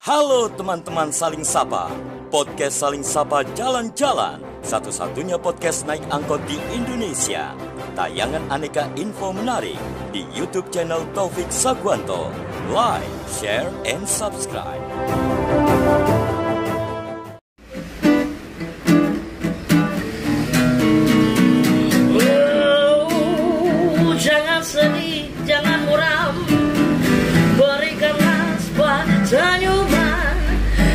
Halo teman-teman Saling Sapa, podcast Saling Sapa Jalan-Jalan, satu-satunya podcast naik angkot di Indonesia. Tayangan aneka info menarik di YouTube channel Taufik Sagwanto. Like, share, and subscribe. Jangan sedih, jangan muram, berikanlah sebuah senyuman.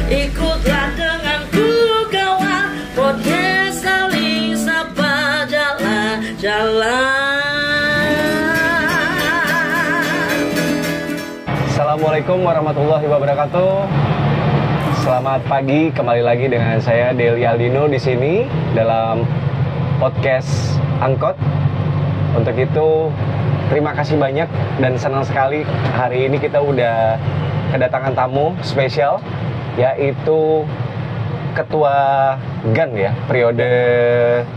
Ikutlah denganku kawan, podcast Saling Sapa Jalan-Jalan. Assalamualaikum warahmatullahi wabarakatuh. Selamat pagi, kembali lagi dengan saya Deli Aldino di sini dalam podcast Angkot. Untuk itu, terima kasih banyak dan senang sekali hari ini kita udah kedatangan tamu spesial, yaitu Ketua GAN ya, periode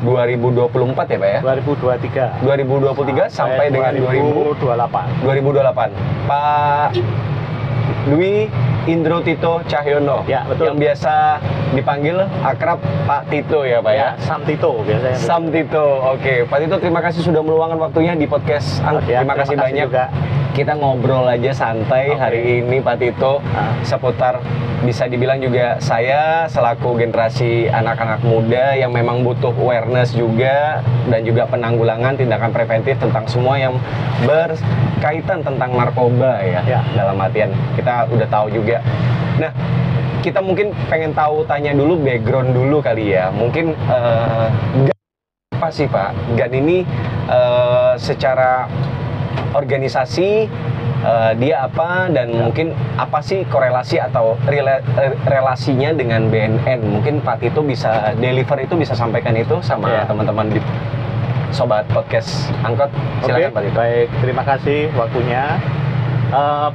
2024 ya Pak ya? 2023 sampai dengan 2028. Pak Dwi Indro Tito Cahyono, ya, betul. Yang biasa dipanggil akrab Pak Tito ya Pak ya? Sam Tito biasanya. Sam Tito, oke. Pak Tito, terima kasih sudah meluangkan waktunya di podcast. Terima kasih banyak juga. Kita ngobrol aja santai hari ini Pak Tito seputar, bisa dibilang juga saya selaku generasi anak-anak muda yang memang butuh awareness juga, dan juga penanggulangan tindakan preventif tentang semua yang berkaitan tentang narkoba ya. Dalam artian kita udah tahu juga. Nah, kita mungkin pengen tanya dulu background dulu kali ya. Mungkin apa sih Pak GAN ini secara organisasi, dia apa, dan mungkin apa sih korelasi atau relasinya dengan BNN? Mungkin Pak Tito bisa deliver itu, bisa sampaikan itu sama teman-teman di sobat podcast Angkot. Silakan Pak Tito. Baik, terima kasih waktunya.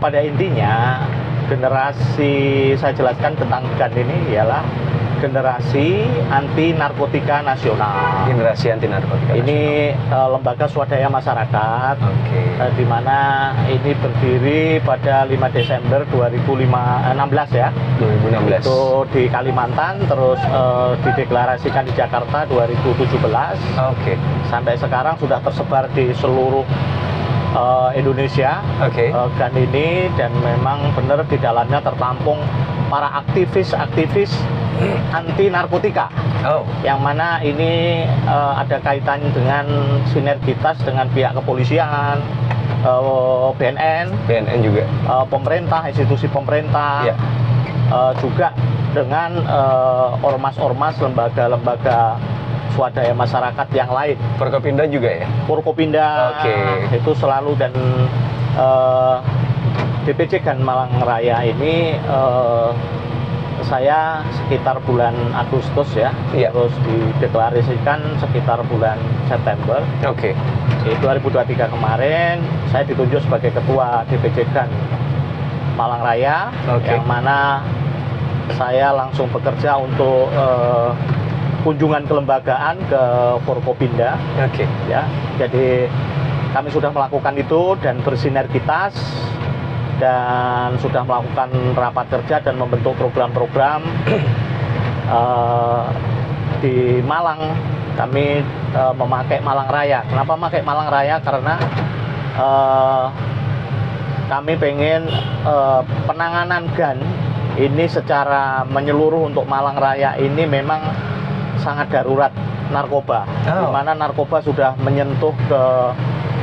Pada intinya, generasi saya jelaskan tentang GAN ini ialah generasi anti narkotika nasional. Generasi anti narkotika. Ini lembaga swadaya masyarakat, di mana ini berdiri pada 5 Desember 2016 ya. 2016. Itu di Kalimantan, terus dideklarasikan di Jakarta 2017. Sampai sekarang sudah tersebar di seluruh Indonesia. GAN ini, dan memang benar di dalamnya tertampung para aktivis anti narkotika, yang mana ini ada kaitannya dengan sinergitas dengan pihak kepolisian, BNN juga, pemerintah, institusi pemerintah, juga dengan ormas-ormas, lembaga-lembaga swadaya masyarakat yang lain. Forkopimda juga ya? Forkopimda, itu selalu. Dan DPC GAN Malang Raya ini saya sekitar bulan Agustus ya, terus dideklarasikan sekitar bulan September. 2023 kemarin saya ditunjuk sebagai ketua DPC GAN Malang Raya, yang mana saya langsung bekerja untuk kunjungan kelembagaan ke Forkopimda. Ya, jadi kami sudah melakukan itu dan bersinergitas, dan sudah melakukan rapat kerja dan membentuk program-program di Malang. Kami memakai Malang Raya. Kenapa memakai Malang Raya? Karena kami pengen penanganan GAN ini secara menyeluruh untuk Malang Raya ini memang sangat darurat narkoba, di mana narkoba sudah menyentuh ke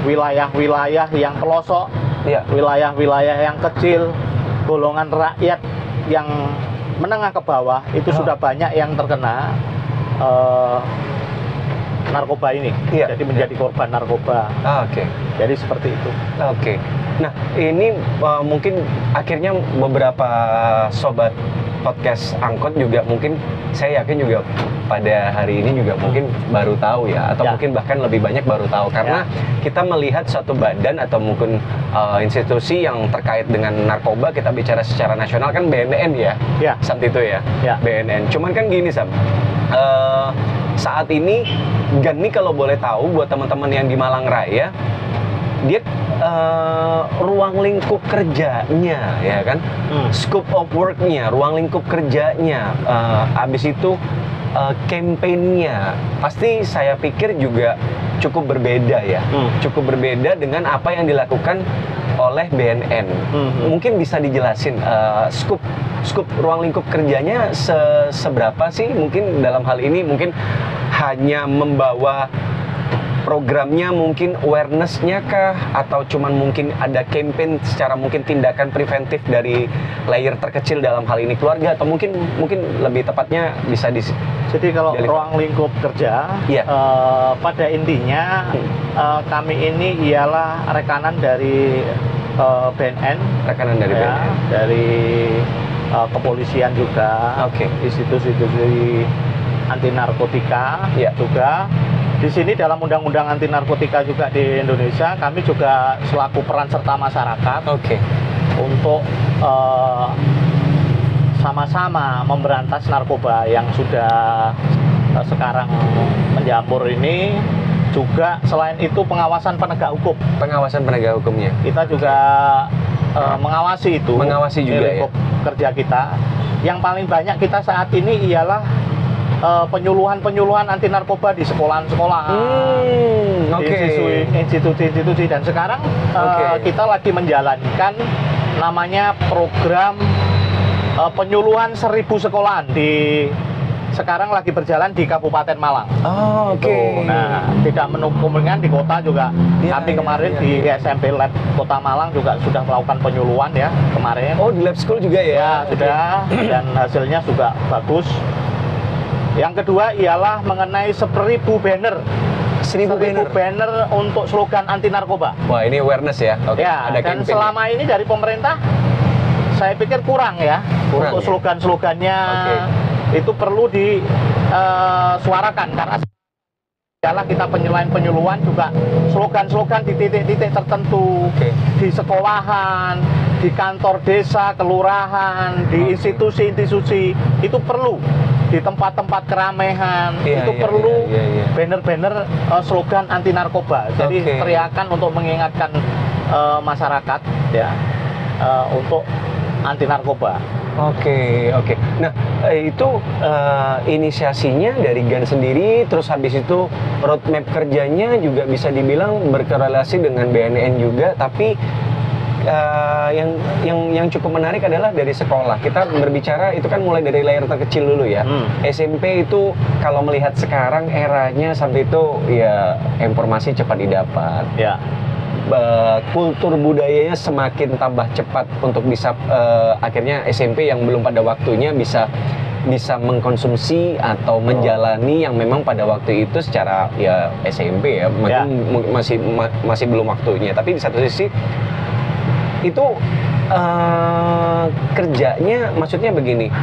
wilayah-wilayah yang pelosok, wilayah-wilayah yang kecil, golongan rakyat yang menengah ke bawah itu sudah banyak yang terkena narkoba ini, jadi menjadi korban narkoba. Jadi seperti itu. Nah, ini mungkin akhirnya beberapa sobat podcast Angkot juga mungkin, saya yakin juga pada hari ini juga mungkin baru tahu ya, atau mungkin bahkan lebih banyak baru tahu, karena kita melihat suatu badan atau mungkin institusi yang terkait dengan narkoba, kita bicara secara nasional kan BNN ya, Sam Tito ya, BNN. Cuman kan gini Sam, saat ini GAN ini kalau boleh tahu buat teman-teman yang di Malang Raya, dia ruang lingkup kerjanya, ya kan, scope of worknya, ruang lingkup kerjanya, abis itu campaign-nya, pasti saya pikir juga cukup berbeda ya, cukup berbeda dengan apa yang dilakukan oleh BNN. Mungkin bisa dijelasin scope ruang lingkup kerjanya seberapa sih? Mungkin dalam hal ini mungkin hanya membawa programnya, mungkin awareness-nya kah, atau cuman mungkin ada campaign secara mungkin tindakan preventif dari layer terkecil dalam hal ini keluarga, atau mungkin lebih tepatnya bisa jadi kalau ruang lingkup kerja pada intinya kami ini ialah rekanan dari BNN, dari kepolisian juga, institusi-institusi anti narkotika juga. Di sini dalam undang-undang anti narkotika juga di Indonesia, kami juga selaku peran serta masyarakat untuk sama-sama memberantas narkoba yang sudah sekarang menjamur ini. Juga selain itu pengawasan penegak hukum. Pengawasan penegak hukumnya. Kita juga mengawasi itu. Mengawasi juga ya. Kerja kita. Yang paling banyak kita saat ini ialah penyuluhan anti narkoba di sekolahan-sekolahan, di institusi-institusi, dan sekarang kita lagi menjalankan namanya program penyuluhan 1000 sekolahan sekarang lagi berjalan di Kabupaten Malang. Nah, tidak menutup kemungkinan di kota juga. Kami kemarin di SMP Lab Kota Malang juga sudah melakukan penyuluhan ya kemarin. Oh, di lab school juga ya? Sudah, dan hasilnya juga bagus. Yang kedua ialah mengenai 1000 banner. 1000 banner untuk slogan anti narkoba. Wah, ini awareness ya? Ada dan selama ini dari pemerintah saya pikir kurang ya, untuk slogan-slogannya itu perlu disuarakan, karena ialah kita penyuluhan juga slogan-slogan di titik-titik tertentu, di sekolahan, di kantor desa, kelurahan, di institusi-institusi, itu perlu. Di tempat-tempat keramaian itu perlu banner-banner slogan anti narkoba. Jadi teriakan untuk mengingatkan masyarakat ya untuk anti narkoba. Nah, itu inisiasinya dari GAN sendiri, terus habis itu roadmap kerjanya juga bisa dibilang berkorelasi dengan BNN juga, tapi yang cukup menarik adalah dari sekolah. Kita berbicara itu kan mulai dari layer terkecil dulu ya. SMP itu kalau melihat sekarang eranya sampai itu ya informasi cepat didapat. Kultur budayanya semakin tambah cepat untuk bisa akhirnya SMP yang belum pada waktunya bisa mengkonsumsi atau menjalani yang memang pada waktu itu secara ya SMP ya masih belum waktunya. Tapi di satu sisi itu kerjanya maksudnya begini,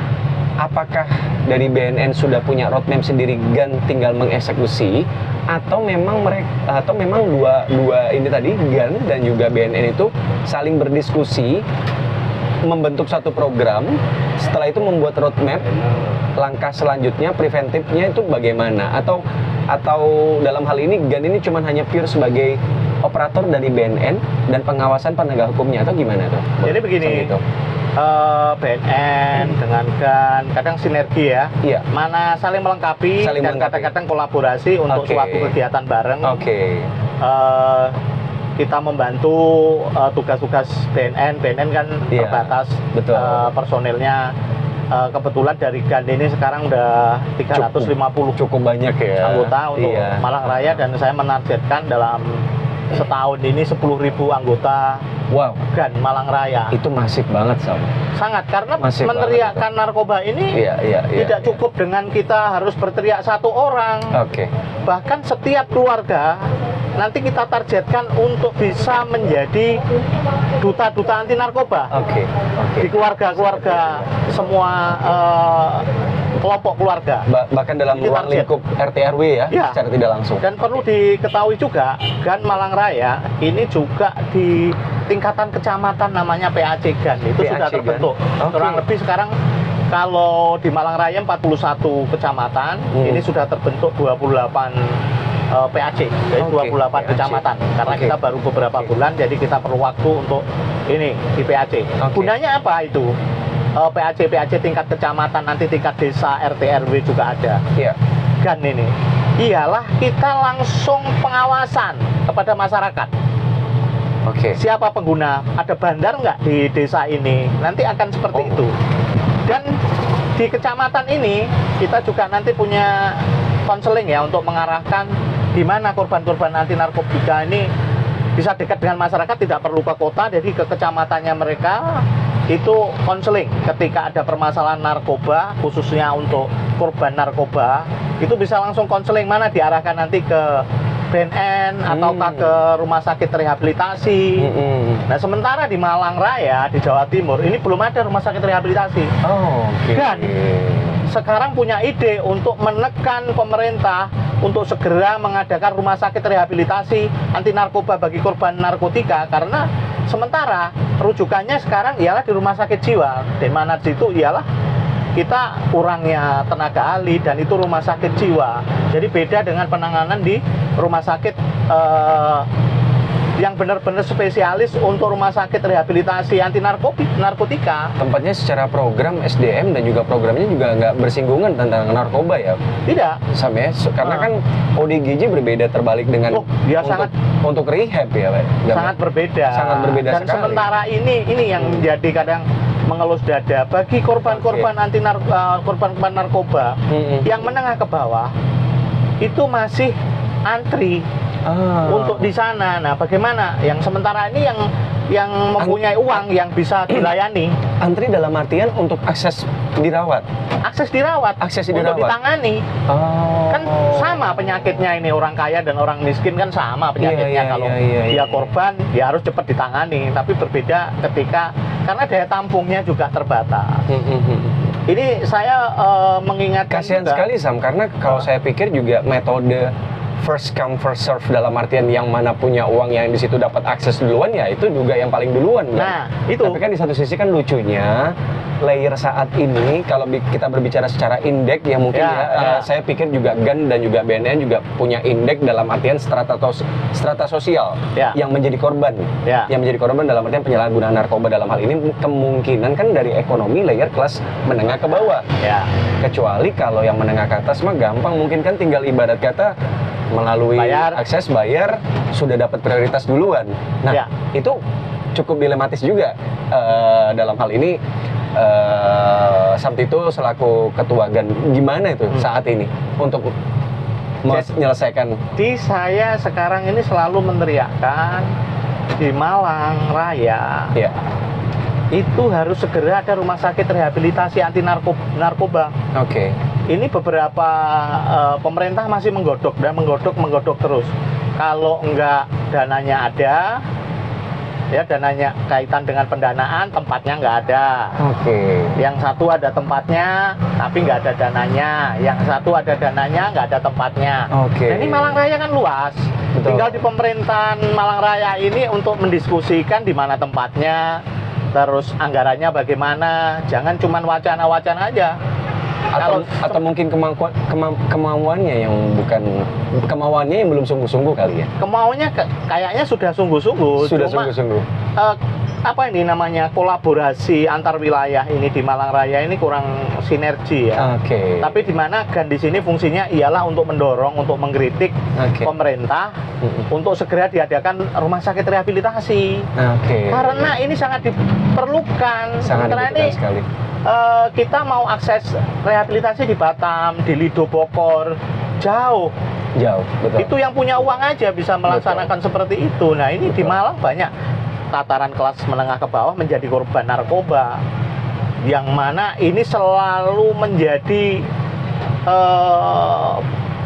apakah dari BNN sudah punya roadmap sendiri, GAN tinggal mengeksekusi, atau memang dua ini tadi, GAN dan juga BNN itu saling berdiskusi membentuk satu program, setelah itu membuat roadmap langkah selanjutnya preventifnya itu bagaimana, atau dalam hal ini GAN ini cuma hanya pure sebagai operator dari BNN dan pengawasan penegak hukumnya, atau gimana tuh? Jadi begini, BNN dengan GAN kadang sinergi ya, mana saling melengkapi dan kadang-kadang kolaborasi untuk suatu kegiatan bareng. Kita membantu tugas-tugas BNN kan terbatas personilnya. Kebetulan dari GAN ini sekarang udah 350 cukup banyak ya anggota untuk Malang Raya, dan saya menargetkan dalam setahun ini 10.000 anggota GAN Malang Raya. Itu masif banget sangat, karena meneriakkan narkoba ini tidak cukup dengan kita harus berteriak satu orang. Bahkan setiap keluarga nanti kita targetkan untuk bisa menjadi duta-duta anti narkoba. Di keluarga-keluarga semua kelompok keluarga. Bahkan dalam ruang lingkup RT RW ya, secara tidak langsung. Dan perlu diketahui juga, GAN Malang Raya ini juga di tingkatan kecamatan namanya PAC GAN itu sudah terbentuk. Kurang lebih sekarang kalau di Malang Raya 41 kecamatan, ini sudah terbentuk 28 PAC, dari 28 kecamatan. Karena kita baru beberapa bulan, jadi kita perlu waktu untuk ini di PAC. Gunanya apa itu? PAC tingkat kecamatan, nanti tingkat desa, RT RW juga ada. GAN ini ialah kita langsung pengawasan kepada masyarakat. Siapa pengguna, ada bandar nggak di desa ini, nanti akan seperti itu. Dan di kecamatan ini kita juga nanti punya konseling ya, untuk mengarahkan di mana korban-korban anti narkotika ini bisa dekat dengan masyarakat, tidak perlu ke kota, jadi ke kecamatannya mereka itu konseling. Ketika ada permasalahan narkoba, khususnya untuk korban narkoba, itu bisa langsung konseling, mana diarahkan nanti ke BNN ataukah ke rumah sakit rehabilitasi. Nah, sementara di Malang Raya di Jawa Timur ini belum ada rumah sakit rehabilitasi. Dan sekarang punya ide untuk menekan pemerintah untuk segera mengadakan rumah sakit rehabilitasi anti narkoba bagi korban narkotika, karena sementara rujukannya sekarang ialah di rumah sakit jiwa, di mana situ ialah kita kurangnya tenaga ahli dan itu rumah sakit jiwa. Jadi beda dengan penanganan di rumah sakit yang benar-benar spesialis untuk rumah sakit rehabilitasi anti narkotika. Tempatnya secara program SDM dan juga programnya juga nggak bersinggungan tentang narkoba ya? Tidak. Sama ya, karena kan ODGJ berbeda terbalik dengan untuk rehab ya, Pak? Sangat berbeda. Sangat berbeda dan sekali. Sementara ini yang menjadi kadang mengelus dada bagi korban-korban korban narkoba yang menengah ke bawah itu masih antri untuk di sana. Nah, bagaimana yang sementara ini yang mempunyai uang yang bisa dilayani? Antri dalam artian untuk akses dirawat. Untuk ditangani. Kan sama penyakitnya ini, orang kaya dan orang miskin kan sama penyakitnya. Kalau dia korban, dia harus cepat ditangani. Tapi berbeda ketika karena daya tampungnya juga terbatas. Ini saya mengingatkan kasihan juga sekali Sam, karena kalau saya pikir juga metode first come first serve dalam artian yang mana punya uang yang di situ dapat akses duluan, ya itu juga yang paling duluan kan? Nah, itu. Tapi kan di satu sisi kan lucunya layer saat ini kalau kita berbicara secara indeks ya mungkin saya pikir juga GAN dan juga BNN juga punya indeks dalam artian strata sosial yang menjadi korban. Yang menjadi korban dalam artian penyalahgunaan narkoba dalam hal ini kemungkinan kan dari ekonomi layer kelas menengah ke bawah. Kecuali kalau yang menengah ke atas mah gampang, mungkin kan tinggal ibarat kata melalui akses bayar sudah dapat prioritas duluan. Nah, itu cukup dilematis juga dalam hal ini. Samtito selaku ketua GAN gimana itu saat ini untuk menyelesaikan? Di saya sekarang ini selalu meneriakkan di Malang Raya itu harus segera ada rumah sakit rehabilitasi anti narkoba. Ini beberapa pemerintah masih menggodok terus. Kalau enggak dananya ada, ya dananya kaitan dengan pendanaan, tempatnya nggak ada. Yang satu ada tempatnya tapi nggak ada dananya, yang satu ada dananya nggak ada tempatnya. Nah, ini Malang Raya kan luas. Tinggal di pemerintahan Malang Raya ini untuk mendiskusikan di mana tempatnya, terus anggarannya bagaimana. Jangan cuma wacana-wacana aja. Atau mungkin kemauannya yang belum sungguh-sungguh kali ya. Kemauannya kayaknya sudah sungguh-sungguh. Apa ini namanya, kolaborasi antar wilayah ini di Malang Raya ini kurang sinergi ya. Tapi di mana GAN di sini fungsinya ialah untuk mendorong, untuk mengkritik pemerintah untuk segera diadakan rumah sakit rehabilitasi. Karena ini sangat diperlukan. Sangat diperlukan sekali. Kita mau akses rehabilitasi di Batam, di Lido Bokor, jauh, betul. Itu yang punya uang aja bisa melaksanakan seperti itu. Nah, ini di Malang banyak tataran kelas menengah ke bawah menjadi korban narkoba, yang mana ini selalu menjadi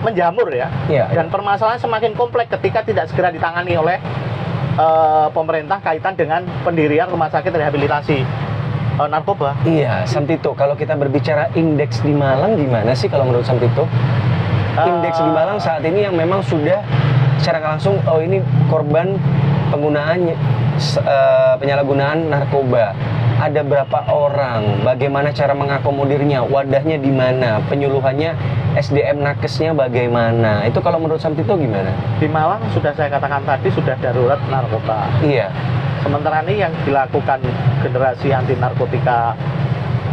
menjamur ya. Dan permasalahan semakin kompleks ketika tidak segera ditangani oleh pemerintah kaitan dengan pendirian rumah sakit rehabilitasi narkoba. Samtito, kalau kita berbicara indeks di Malang gimana sih kalau menurut Samtito? Indeks di Malang saat ini yang memang sudah secara langsung ini korban penggunaan penyalahgunaan narkoba ada berapa orang, bagaimana cara mengakomodirnya, wadahnya di mana, penyuluhannya, SDM nakesnya bagaimana. Itu kalau menurut Samtito gimana? Di Malang sudah saya katakan tadi sudah darurat narkoba. Iya. Sementara ini yang dilakukan generasi anti narkotika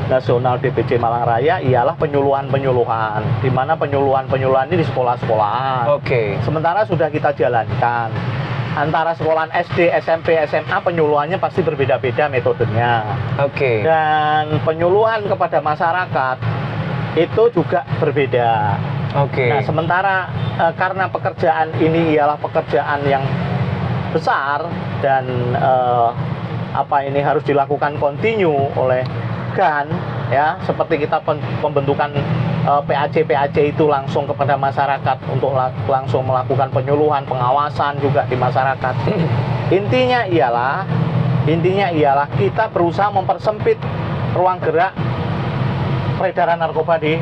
nasional DPC Malang Raya ialah penyuluhan-penyuluhan, di mana penyuluhan-penyuluhan ini di sekolah-sekolahan. Oke. Sementara sudah kita jalankan. Antara sekolahan SD, SMP, SMA penyuluhannya pasti berbeda-beda metodenya. Oke. Dan penyuluhan kepada masyarakat itu juga berbeda. Oke. Nah, sementara karena pekerjaan ini ialah pekerjaan yang besar dan ini harus dilakukan kontinu oleh GAN, ya, seperti kita pembentukan PAC itu langsung kepada masyarakat untuk langsung melakukan penyuluhan, pengawasan juga di masyarakat. Intinya ialah kita berusaha mempersempit ruang gerak peredaran narkoba di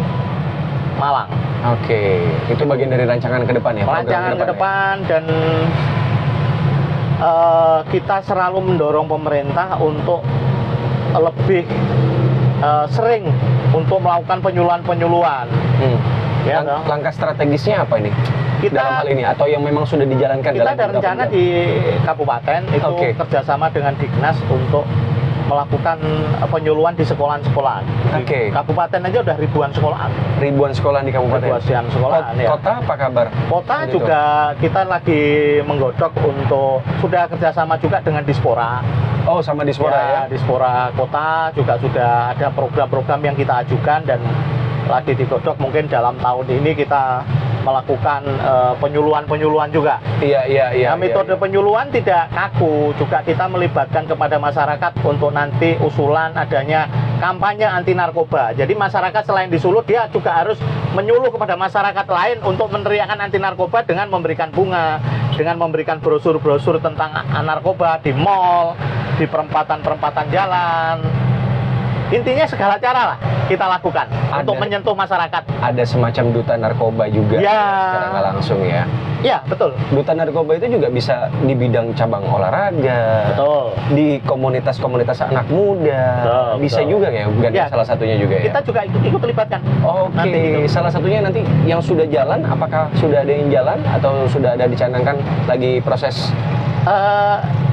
Malang. Oke, itu bagian dari rancangan ke depan ya? Rancangan ke depan ya? Dan kita selalu mendorong pemerintah untuk lebih sering untuk melakukan penyuluhan. Ya, langkah strategisnya apa ini? Kita, dalam hal ini atau yang memang sudah dijalankan? Kita ada rencana di kabupaten itu kerjasama dengan Dignas untuk melakukan penyuluhan di sekolahan-sekolahan. Di kabupaten aja udah ribuan sekolahan. Ribuan sekolah di kabupaten. Ribuan sekolahan. Kota apa kabar? Kota juga kita lagi menggodok untuk sudah kerjasama juga dengan Dispora. Oh, sama Dispora ya? Dispora Kota juga sudah ada program-program yang kita ajukan dan lagi digodok. Mungkin dalam tahun ini kita melakukan penyuluhan-penyuluhan juga. Iya. Metode penyuluhan tidak kaku, juga kita melibatkan kepada masyarakat untuk nanti usulan adanya kampanye anti narkoba. Jadi masyarakat selain disulut, dia juga harus menyuluh kepada masyarakat lain untuk meneriakkan anti narkoba dengan memberikan bunga, dengan memberikan brosur-brosur tentang narkoba di mall, di perempatan-perempatan jalan. Intinya segala cara lah kita lakukan untuk menyentuh masyarakat. Ada semacam duta narkoba juga secara nggak langsung ya? Iya, betul. Duta narkoba itu juga bisa di bidang cabang olahraga, betul. Di komunitas-komunitas anak muda, bisa juga ya? Bukan salah satunya juga ya? Kita juga ikut libatkan. Oke, salah satunya nanti yang sudah jalan, apakah sudah ada yang jalan atau sudah ada dicanangkan lagi proses?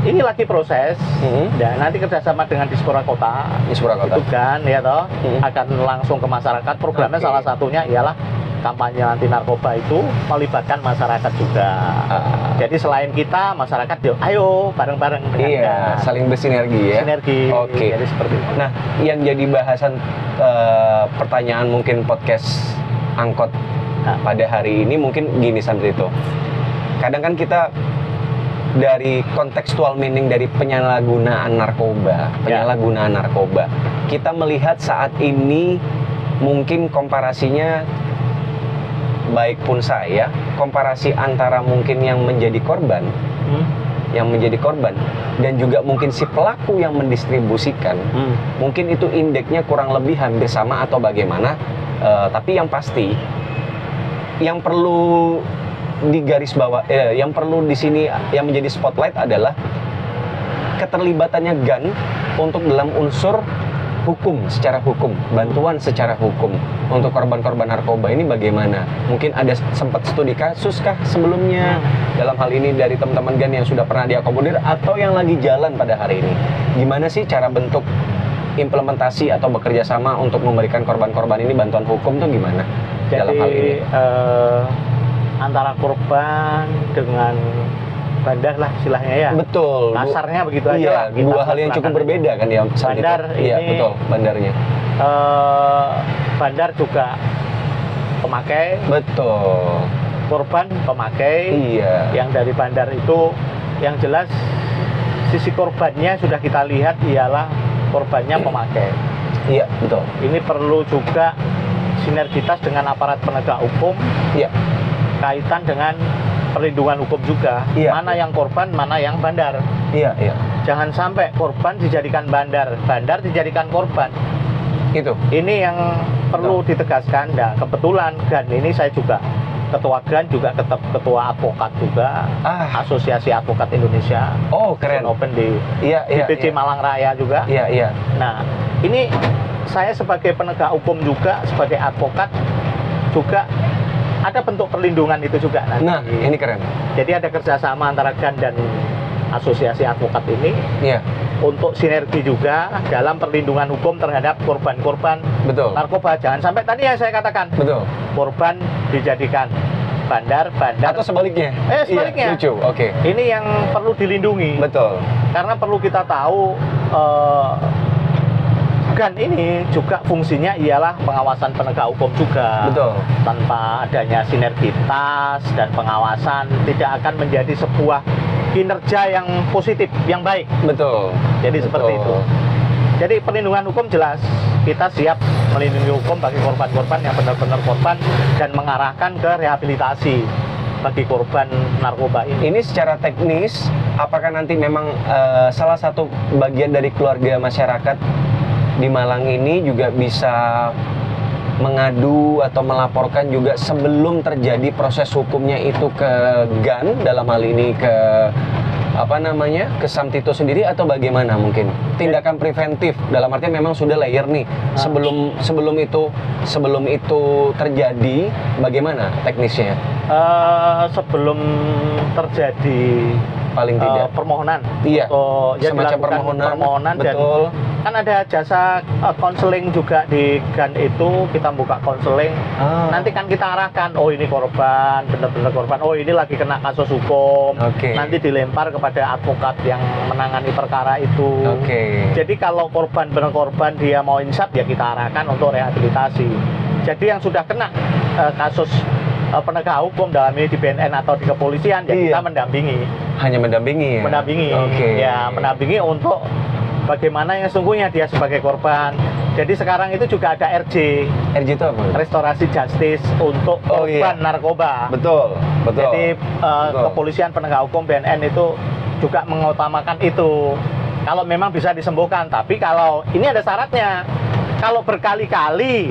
Ini lagi proses, dan nanti kerjasama dengan Dispora Kota, itu kan, ya toh, akan langsung ke masyarakat. Programnya salah satunya ialah kampanye anti narkoba itu melibatkan masyarakat juga. Jadi selain kita, masyarakat ayo bareng-bareng. Iya, saling bersinergi ya. Sinergi. Oke. Jadi seperti itu. Nah, yang jadi bahasan pertanyaan mungkin podcast angkot pada hari ini mungkin gini Samtito. Kadang kan kita dari kontekstual meaning dari penyalahgunaan narkoba, kita melihat saat ini mungkin komparasinya, baik pun saya, komparasi antara mungkin yang menjadi korban dan juga mungkin si pelaku yang mendistribusikan, mungkin itu indeksnya kurang lebih hampir sama atau bagaimana. Tapi yang pasti, yang perlu di garis bawah, yang perlu di sini yang menjadi spotlight adalah keterlibatannya GAN untuk dalam unsur hukum, secara hukum, bantuan secara hukum untuk korban-korban narkoba ini bagaimana? Mungkin ada sempat studi kasus kah sebelumnya dalam hal ini dari teman-teman GAN yang sudah pernah diakomodir atau yang lagi jalan pada hari ini? Gimana sih cara bentuk implementasi atau bekerja sama untuk memberikan korban-korban ini bantuan hukum tuh gimana? Jadi, dalam hal ini? Antara korban dengan bandar lah istilahnya ya. Betul. Kasarnya begitu aja lah. Dua hal yang cukup berbeda kan ya. Bandar ini. Iya betul, bandarnya. Bandar juga pemakai. Betul. Korban pemakai. Iya. Yang dari bandar itu, yang jelas sisi korbannya sudah kita lihat ialah korbannya pemakai. Iya betul. Ini perlu juga sinergitas dengan aparat penegak hukum. Iya. Kaitan dengan perlindungan hukum juga. Iya. Mana yang korban, mana yang bandar. Iya. Jangan sampai korban dijadikan bandar, bandar dijadikan korban. Itu. Ini yang perlu ditegaskan. Nah, kebetulan GAN ini saya juga ketua GAN juga tetap ketua advokat juga, Asosiasi Advokat Indonesia. Oh, keren. Open di PC Malang Raya juga. Iya. Nah, ini saya sebagai penegak hukum juga, sebagai advokat juga ada bentuk perlindungan itu juga nanti. Nah, ini keren. Jadi ada kerjasama antara GAN dan Asosiasi Advokat ini untuk sinergi juga dalam perlindungan hukum terhadap korban-korban narkoba. Jangan sampai tadi yang saya katakan, korban dijadikan bandar atau sebaliknya. Sebaliknya. Iya, lucu. Oke. Ini yang perlu dilindungi. Betul. Karena perlu kita tahu GAN ini juga fungsinya ialah pengawasan penegak hukum juga. Betul. Tanpa adanya sinergitas dan pengawasan tidak akan menjadi sebuah kinerja yang positif, yang baik. Betul. Jadi seperti itu. Jadi perlindungan hukum jelas, kita siap melindungi hukum bagi korban-korban yang benar-benar korban dan mengarahkan ke rehabilitasi bagi korban narkoba ini. Ini secara teknis, apakah nanti memang salah satu bagian dari keluarga masyarakat di Malang ini juga bisa mengadu atau melaporkan juga sebelum terjadi proses hukumnya itu ke GAN, dalam hal ini ke ke Samtito sendiri, atau bagaimana mungkin tindakan preventif dalam artian memang sudah layer nih sebelum itu terjadi, bagaimana teknisnya? Sebelum terjadi paling tidak permohonan, atau semacam permohonan betul. Dan kan ada jasa konseling juga di GAN itu, kita buka konseling. Nanti kan kita arahkan, oh ini korban, benar-benar korban, oh ini lagi kena kasus hukum. Nanti dilempar kepada advokat yang menangani perkara itu. Jadi kalau korban benar korban, dia mau insaf, ya kita arahkan untuk rehabilitasi. Jadi yang sudah kena kasus penegak hukum dalam ini di BNN atau di kepolisian, ya kita mendampingi. Hanya mendampingi ya? Mendampingi. Ya, mendampingi untuk bagaimana yang sesungguhnya dia sebagai korban. Jadi sekarang itu juga ada RJ. RJ itu apa? Restorasi Justice untuk korban narkoba. Betul. Jadi kepolisian, penegak hukum, BNN itu juga mengutamakan itu. Kalau memang bisa disembuhkan, tapi kalau ini ada syaratnya. Kalau berkali-kali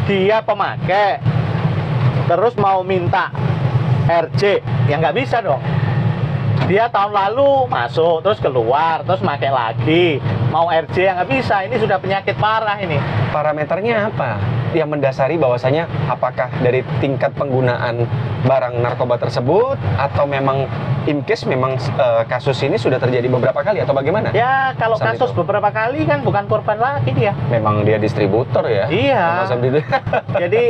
dia pemakai, terus mau minta RJ, ya nggak bisa dong. Dia tahun lalu masuk, terus keluar, terus pakai lagi, mau RJ ya nggak bisa. Ini sudah penyakit parah ini. Parameternya apa yang mendasari bahwasanya apakah dari tingkat penggunaan barang narkoba tersebut, atau memang in case memang kasus ini sudah terjadi beberapa kali, atau bagaimana? Ya, kalau kasus beberapa kali kan bukan korban lagi dia. Memang dia distributor ya? Iya. Jadi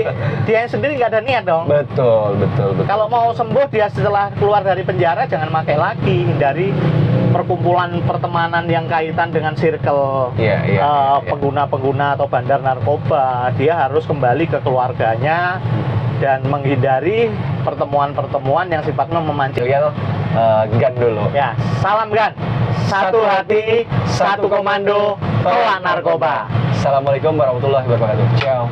dia sendiri nggak ada niat dong. Betul. Kalau mau sembuh, dia setelah keluar dari penjara jangan pakai lagi. Hindari perkumpulan pertemanan yang kaitan dengan circle pengguna-pengguna atau bandar narkoba. Dia harus kembali ke keluarganya dan menghindari pertemuan-pertemuan yang sifatnya memancing. GAN dulu. Ya, salam GAN. Satu hati, satu komando, tolak narkoba. Assalamualaikum warahmatullahi wabarakatuh. Ciao.